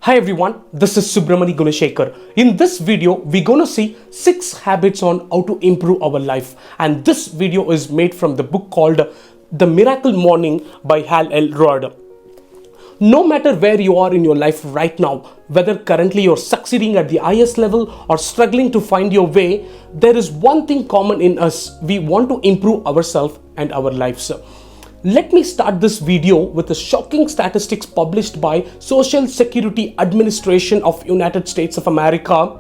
Hi everyone, this is Subramani Gunashekar. In this video, we're gonna see 6 habits on how to improve our life. And this video is made from the book called The Miracle Morning by Hal Elrod. No matter where you are in your life right now, whether currently you're succeeding at the highest level or struggling to find your way, there is one thing common in us. We want to improve ourselves and our lives. Let me start this video with the shocking statistics published by Social Security Administration of United States of America.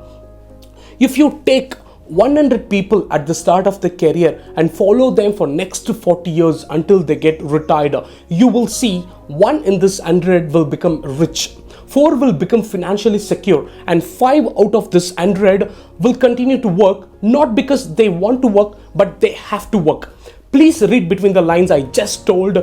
If you take 100 people at the start of their career and follow them for next 40 years until they get retired, you will see 1 in this 100 will become rich, 4 will become financially secure, and 5 out of this 100 will continue to work, not because they want to work, but they have to work. Please read between the lines I just told.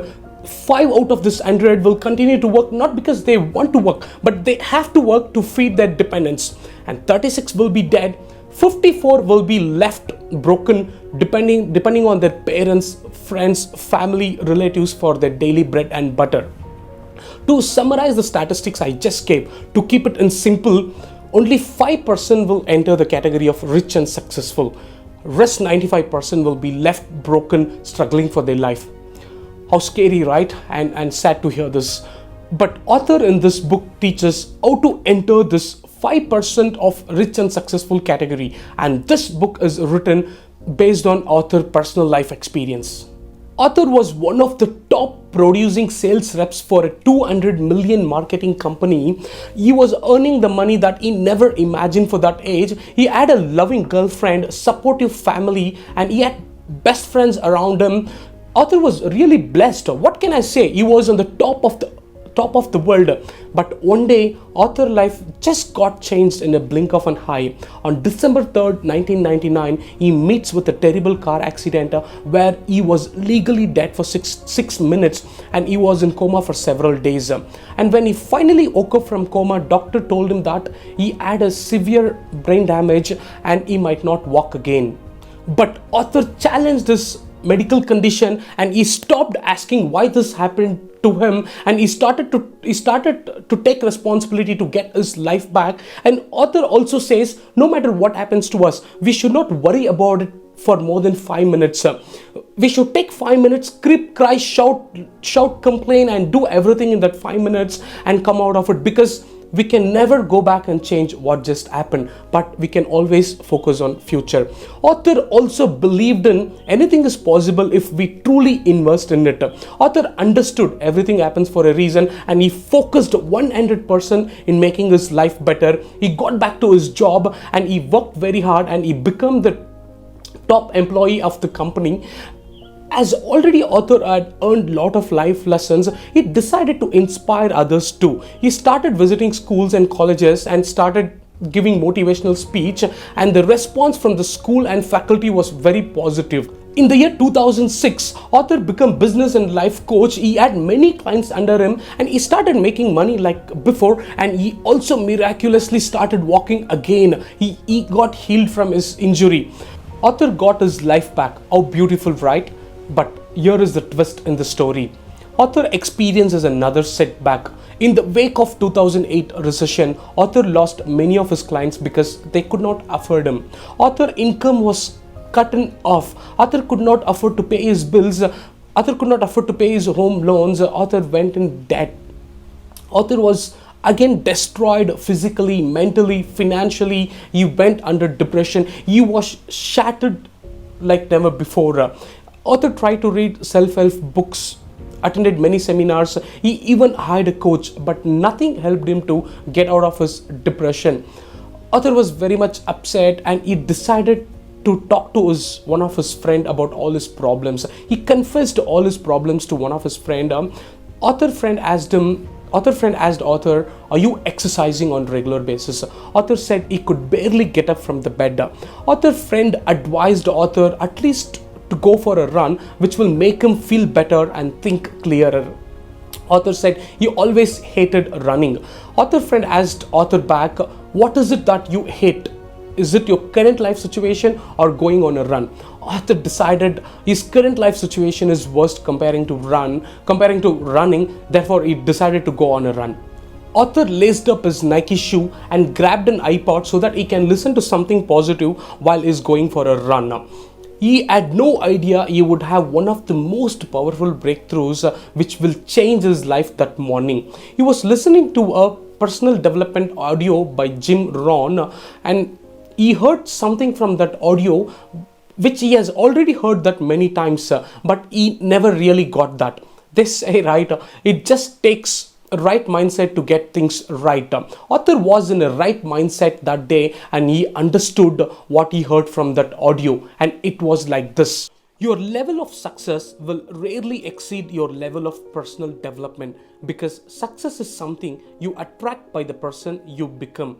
5 out of this 100 will continue to work not because they want to work, but they have to work to feed their dependents. And 36 will be dead. 54 will be left broken, depending on their parents, friends, family, relatives for their daily bread and butter. To summarize the statistics I just gave, to keep it in simple, only 5% will enter the category of rich and successful. Rest 95% will be left broken, struggling for their life. How scary, right? And sad to hear this. But author in this book teaches how to enter this 5% of rich and successful category. And this book is written based on author personal life experience. Author was one of the top producing sales reps for a 200 million marketing company. He was earning the money that he never imagined for that age. He had a loving girlfriend, supportive family, and he had best friends around him. Author was really blessed. What can I say? He was on the top of the world. But one day, author life just got changed in a blink of an eye. On December 3rd, 1999, he meets with a terrible car accident where he was legally dead for six minutes and he was in coma for several days. And when he finally woke up from coma, doctor told him that he had a severe brain damage and he might not walk again. But author challenged this medical condition and he stopped asking why this happened to him, and he started to take responsibility to get his life back. And author also says no matter what happens to us, we should not worry about it for more than 5 minutes. We should take 5 minutes, cry, shout, complain, and do everything in that 5 minutes and come out of it, because we can never go back and change what just happened, but we can always focus on future. Author also believed in anything is possible if we truly invest in it. Author understood everything happens for a reason and he focused 100% in making his life better. He got back to his job and he worked very hard and he became the top employee of the company. As already author had earned a lot of life lessons, he decided to inspire others too. He started visiting schools and colleges and started giving motivational speech, and the response from the school and faculty was very positive. In the year 2006, author became business and life coach. He had many clients under him and he started making money like before, and he also miraculously started walking again. He got healed from his injury. Author got his life back. How beautiful, right? But here is the twist in the story. Author experiences another setback. In the wake of 2008 recession, author lost many of his clients because they could not afford him. Author income was cut off. Author could not afford to pay his bills. Author could not afford to pay his home loans. Author went in debt. Author was again destroyed physically, mentally, financially. He went under depression. He was shattered like never before. Author tried to read self-help books, attended many seminars, he even hired a coach, but nothing helped him to get out of his depression. Author was very much upset and he decided to talk to one of his friend about all his problems. He confessed all his problems to one of his friend. Author friend asked, author, are you exercising on regular basis? Author said he could barely get up from the bed. Author friend advised author at least to go for a run, which will make him feel better and think clearer. Author said he always hated running. Author friend asked author back, what is it that you hate? Is it your current life situation or going on a run? Author decided his current life situation is worst comparing to running, therefore he decided to go on a run. Author laced up his Nike shoe and grabbed an iPod so that he can listen to something positive while he's going for a run. He had no idea he would have one of the most powerful breakthroughs which will change his life that morning. He was listening to a personal development audio by Jim Rohn, and he heard something from that audio which he has already heard that many times, but he never really got that. They say, right, it just takes a right mindset to get things right. Author was in a right mindset that day, and he understood what he heard from that audio, and it was like this: your level of success will rarely exceed your level of personal development, because success is something you attract by the person you become.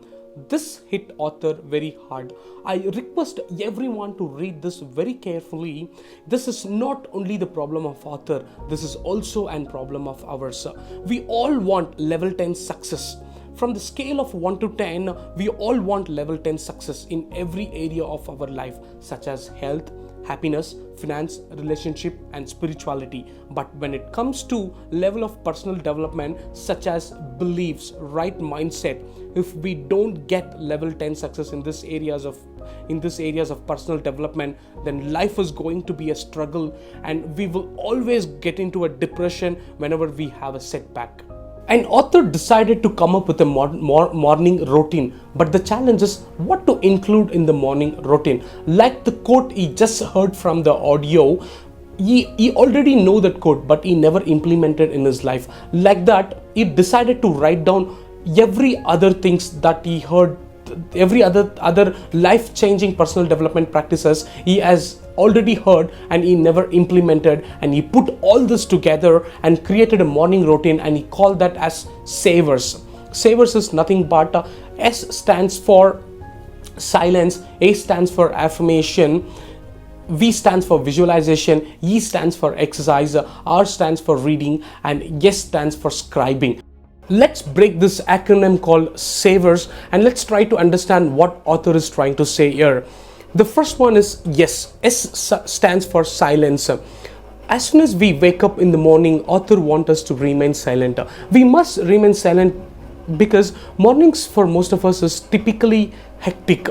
This hit author very hard. I request everyone to read this very carefully. This is not only the problem of author, this is also an problem of ours. We all want level 10 success. From the scale of 1 to 10, we all want level 10 success in every area of our life, such as health, happiness, finance, relationship, and spirituality. But when it comes to level of personal development, such as beliefs, right mindset, if we don't get level 10 success in this areas of personal development, then life is going to be a struggle, and we will always get into a depression whenever we have a setback. An author decided to come up with a morning routine, but the challenge is what to include in the morning routine. Like the quote he just heard from the audio, he already know that quote, but he never implemented in his life. Like that, he decided to write down every other things that he heard, every other life-changing personal development practices he has already heard and he never implemented, and he put all this together and created a morning routine, and he called that as savers. Savers is nothing but S stands for silence, A stands for affirmation, V stands for visualization, E stands for exercise, R stands for reading, and S stands for scribing. Let's break this acronym called savers and let's try to understand what author is trying to say here. The first one is yes. S stands for silence. As soon as we wake up in the morning, author wants us to remain silent. We must remain silent because mornings for most of us is typically hectic.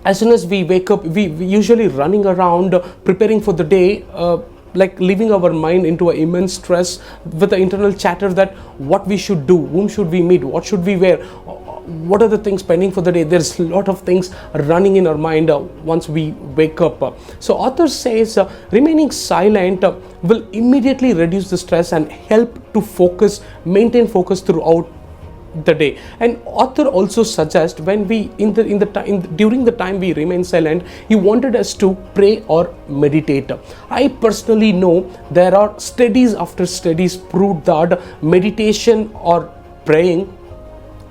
As soon as we wake up, we usually running around preparing for the day, like leaving our mind into an immense stress with the internal chatter that what we should do, whom should we meet, what should we wear, what are the things pending for the day. There's a lot of things running in our mind once we wake up. So author says remaining silent will immediately reduce the stress and help to maintain focus throughout the day. And author also suggests when we during the time we remain silent, he wanted us to pray or meditate. I personally know there are studies after studies proved that meditation or praying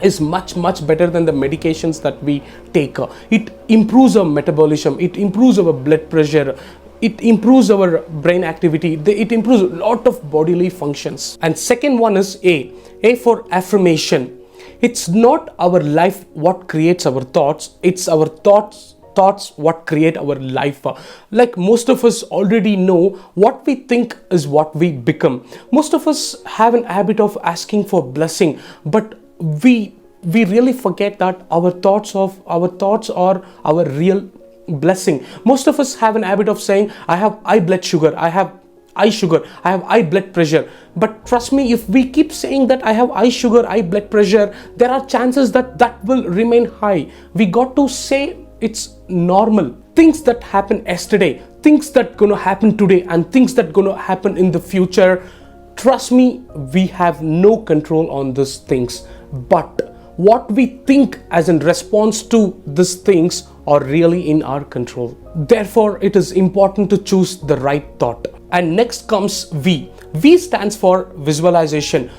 is much better than the medications that we take. It improves our metabolism, it improves our blood pressure, it improves our brain activity, it improves a lot of bodily functions. And second one is A for affirmation. It's not our life what creates our thoughts, it's our thoughts what create our life. Like most of us already know, what we think is what we become. Most of us have an habit of asking for blessing, but we really forget that our thoughts are our real blessing. Most of us have an habit of saying, I have high blood sugar, I have high blood pressure. But trust me, if we keep saying that I have high sugar, high blood pressure, there are chances that will remain high. We got to say it's normal. Things that happened yesterday, things that gonna happen today, and things that gonna happen in the future, trust me, we have no control on these things. But what we think as in response to these things are really in our control. Therefore, it is important to choose the right thought. And next comes V. V stands for visualization.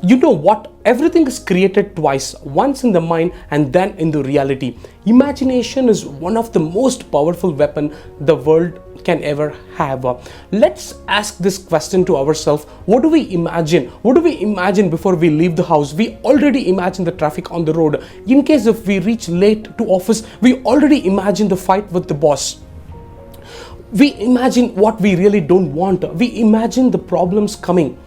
You know what? Everything is created twice, once in the mind and then in the reality. Imagination is one of the most powerful weapons the world can ever have. Let's ask this question to ourselves. What do we imagine? What do we imagine before we leave the house? We already imagine the traffic on the road. In case if we reach late to office, we already imagine the fight with the boss. We imagine what we really don't want. We imagine the problems coming.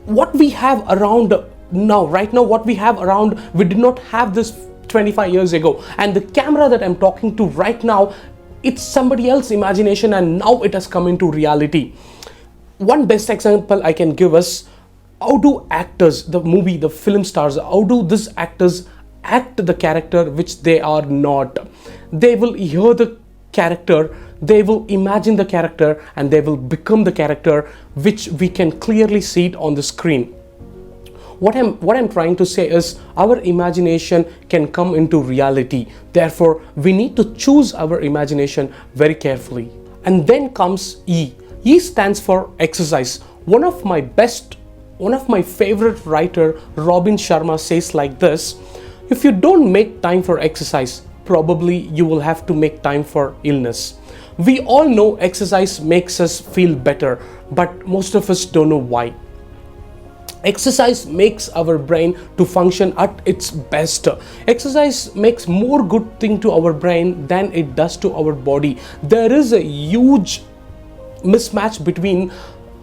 What we have around now, right now, what we have around, we did not have this 25 years ago. And the camera that I'm talking to right now, it's somebody else's imagination, and now it has come into reality. One best example I can give is, how do actors, the film stars, how do these actors act the character which they are not? They will hear the character, they will imagine the character, and they will become the character, which we can clearly see it on the screen. What I'm trying to say is, our imagination can come into reality. Therefore, we need to choose our imagination very carefully. And then comes E. E stands for exercise. One of my favorite writer, Robin Sharma, says like this: if you don't make time for exercise, probably you will have to make time for illness. We all know exercise makes us feel better, but most of us don't know why. Exercise makes our brain to function at its best. Exercise makes more good thing to our brain than it does to our body. There is a huge mismatch between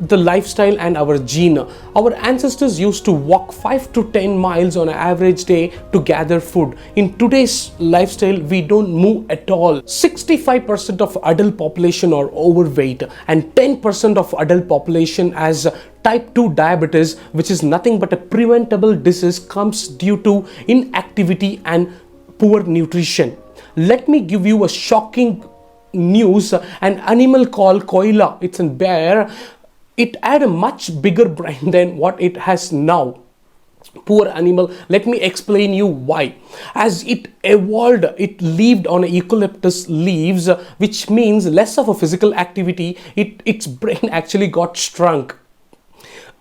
the lifestyle and our gene. Our ancestors used to walk 5 to 10 miles on an average day to gather food. In today's lifestyle, we don't move at all. 65% of adult population are overweight, and 10% of adult population has type 2 diabetes, which is nothing but a preventable disease, comes due to inactivity and poor nutrition. Let me give you a shocking news. An animal called koala, it's a bear, it had a much bigger brain than what it has now. Poor animal. Let me explain you why. As it evolved, it lived on eucalyptus leaves, which means less of a physical activity. Its brain actually got shrunk.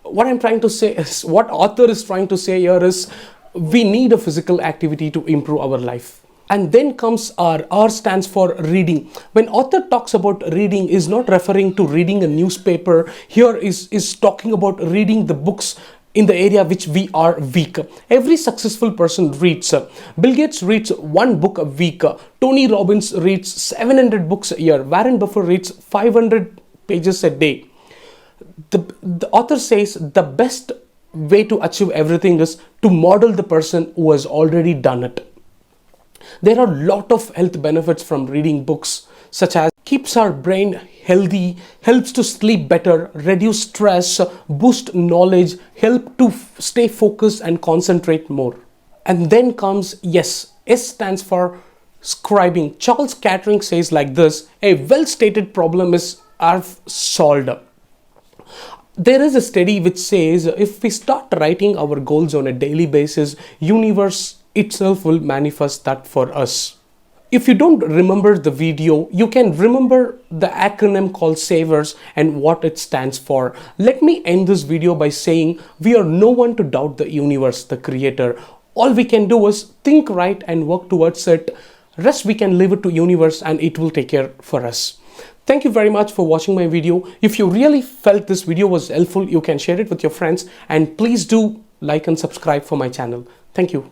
What I'm trying to say is, what author is trying to say here is, we need a physical activity to improve our life. And then comes R. R stands for reading. When author talks about reading, is not referring to reading a newspaper. Here is talking about reading the books in the area which we are weak. Every successful person reads. Bill Gates reads 1 book a week. Tony Robbins reads 700 books a year. Warren Buffett reads 500 pages a day. The author says the best way to achieve everything is to model the person who has already done it. There are a lot of health benefits from reading books, such as keeps our brain healthy, helps to sleep better, reduce stress, boost knowledge, help to stay focused and concentrate more. And then comes S. S stands for scribing. Charles Kettering says like this: a well-stated problem is solved. There is a study which says, if we start writing our goals on a daily basis, universe itself will manifest that for us. If you don't remember the video, you can remember the acronym called SAVERS and what it stands for. Let me end this video by saying, we are no one to doubt the universe, the creator. All we can do is think right and work towards it. Rest we can leave it to universe, and it will take care for us. Thank you very much for watching my video. If you really felt this video was helpful, you can share it with your friends, and please do like and subscribe for my channel. Thank you.